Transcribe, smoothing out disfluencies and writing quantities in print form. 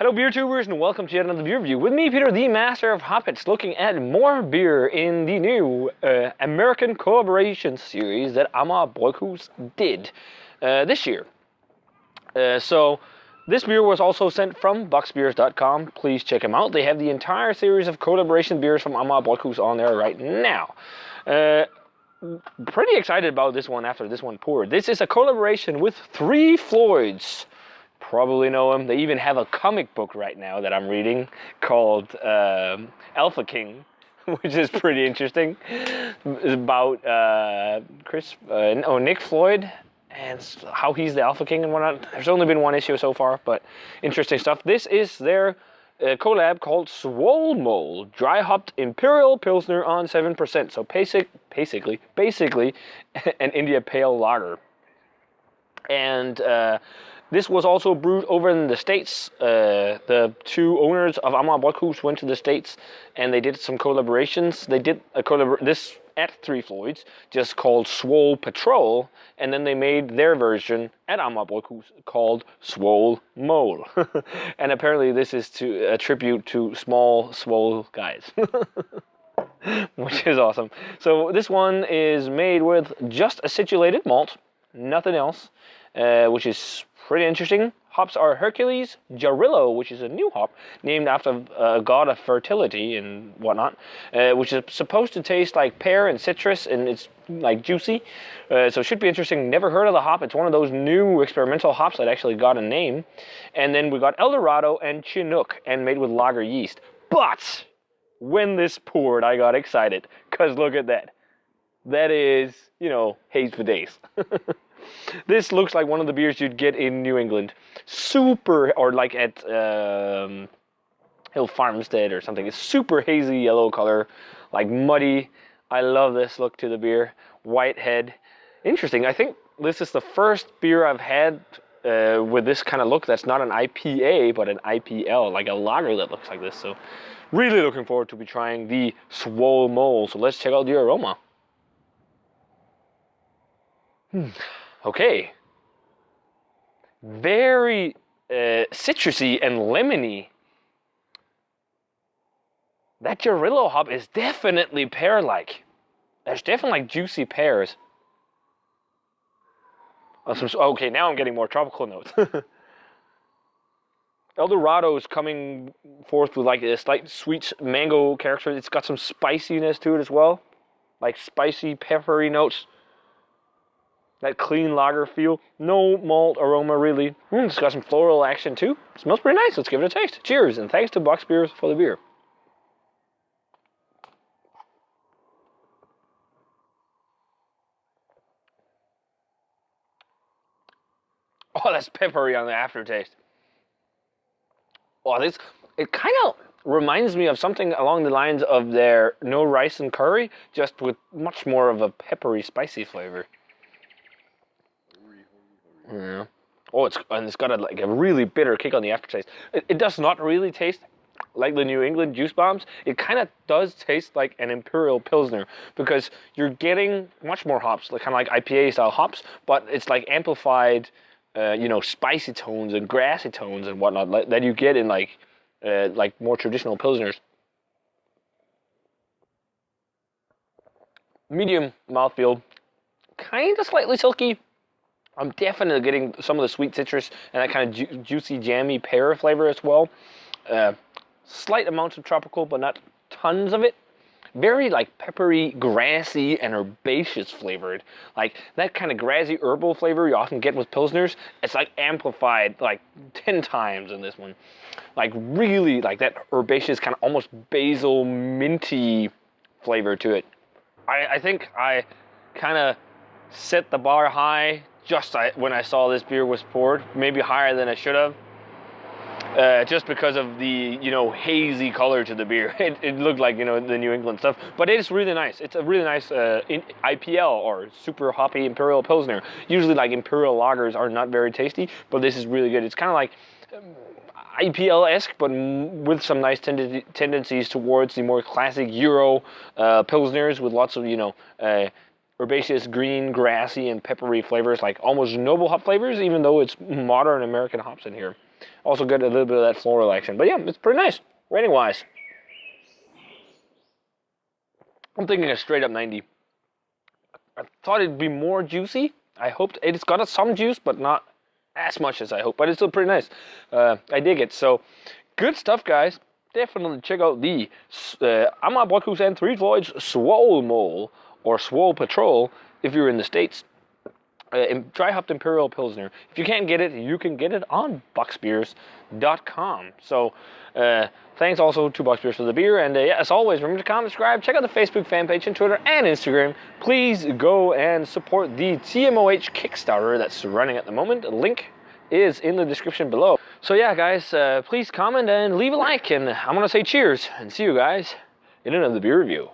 Hello beer tubers and welcome to yet another beer review with me, Peter, the master of hoppets, looking at more beer in the new American collaboration series that Bryghus did this year. So this beer was also sent from boxbeers.com. Please check them out. They have the entire series of collaboration beers from Bryghus on there right now. Pretty excited about this one after this one poured. This is a collaboration with three Floyds. Probably know them. They even have a comic book right now that I'm reading called Alpha King, which is pretty interesting. It's about Nick Floyd and how he's the Alpha King and whatnot. There's only been one issue so far, but interesting stuff. This is their collab called Swole, dry hopped Imperial Pilsner on 7%. So basically an India Pale Lager. And this was also brewed over in the States. The two owners of Bryghus went to the States and they did some collaborations. They did this at Three Floyds, just called Swole Patrol, and then they made their version at Bryghus called Swole Mole. And apparently this is a tribute to small, swole guys. Which is awesome. So this one is made with just acidulated malt, nothing else, which is pretty interesting. Hops are Hercules, Jarillo, which is a new hop named after a god of fertility and whatnot, which is supposed to taste like pear and citrus, and it's like juicy. So it should be interesting. Never heard of the hop. It's one of those new experimental hops that actually got a name. And then we got Eldorado and Chinook, and made with lager yeast. But when this poured, I got excited, because look at that. That is, haze for days. This looks like one of the beers you'd get in New England. Super, or like at Hill Farmstead or something. It's super hazy yellow color, like muddy. I love this look to the beer. White head. Interesting. I think this is the first beer I've had with this kind of look that's not an IPA, but an IPL, like a lager that looks like this. So really looking forward to be trying the Swole Mole. So let's check out the aroma. Okay, very citrusy and lemony. That Jarillo hop is definitely pear-like. There's definitely like juicy pears. Okay, now I'm getting more tropical notes. Eldorado is coming forth with like a slight sweet mango character. It's got some spiciness to it as well, like spicy, peppery notes. That clean lager feel. No malt aroma, really. It's got some floral action, too. It smells pretty nice. Let's give it a taste. Cheers, and thanks to Box Beers for the beer. Oh, that's peppery on the aftertaste. Oh, it kind of reminds me of something along the lines of their No Rice and Curry, just with much more of a peppery, spicy flavor. Yeah. Oh, it's got a really bitter kick on the aftertaste. It does not really taste like the New England juice bombs. It kind of does taste like an Imperial Pilsner, because you're getting much more hops, like kind of like IPA style hops, but it's like amplified, spicy tones and grassy tones and whatnot that you get in like more traditional Pilsners. Medium mouthfeel, kind of slightly silky. I'm definitely getting some of the sweet citrus and that kind of juicy, jammy pear flavor as well. Slight amounts of tropical, but not tons of it. Very like peppery, grassy, and herbaceous flavored. Like that kind of grassy herbal flavor you often get with Pilsners. It's like amplified like 10 times in this one. Like really like that herbaceous kind of almost basil minty flavor to it. I think I kind of set the bar high just when I saw this beer was poured, maybe higher than I should have, just because of the hazy color to the beer. It looked like the New England stuff, but it is really nice. It's a really nice IPL or super hoppy Imperial Pilsner. Usually like Imperial lagers are not very tasty, but this is really good. It's kind of like IPL-esque, but with some nice tendencies towards the more classic Euro Pilsners with lots of herbaceous, green, grassy, and peppery flavors, like almost noble hop flavors, even though it's modern American hops in here. Also get a little bit of that floral action. But yeah, it's pretty nice, rating-wise. I'm thinking a straight up 90. I thought it'd be more juicy. I hoped it's got some juice, but not as much as I hoped. But it's still pretty nice. I dig it. So, good stuff, guys. Definitely check out the Amager Bryghus and 3 Floyds Swole Mole, or Swole Patrol, if you're in the States. Dry hopped Imperial Pilsner. If you can't get it, you can get it on boxbeers.com. So, thanks also to Boxbeers for the beer. And yeah, as always, remember to comment, subscribe, check out the Facebook fan page and Twitter and Instagram. Please go and support the TMOH Kickstarter that's running at the moment. The link is in the description below. So yeah, guys, please comment and leave a like. And I'm going to say cheers and see you guys in another beer review.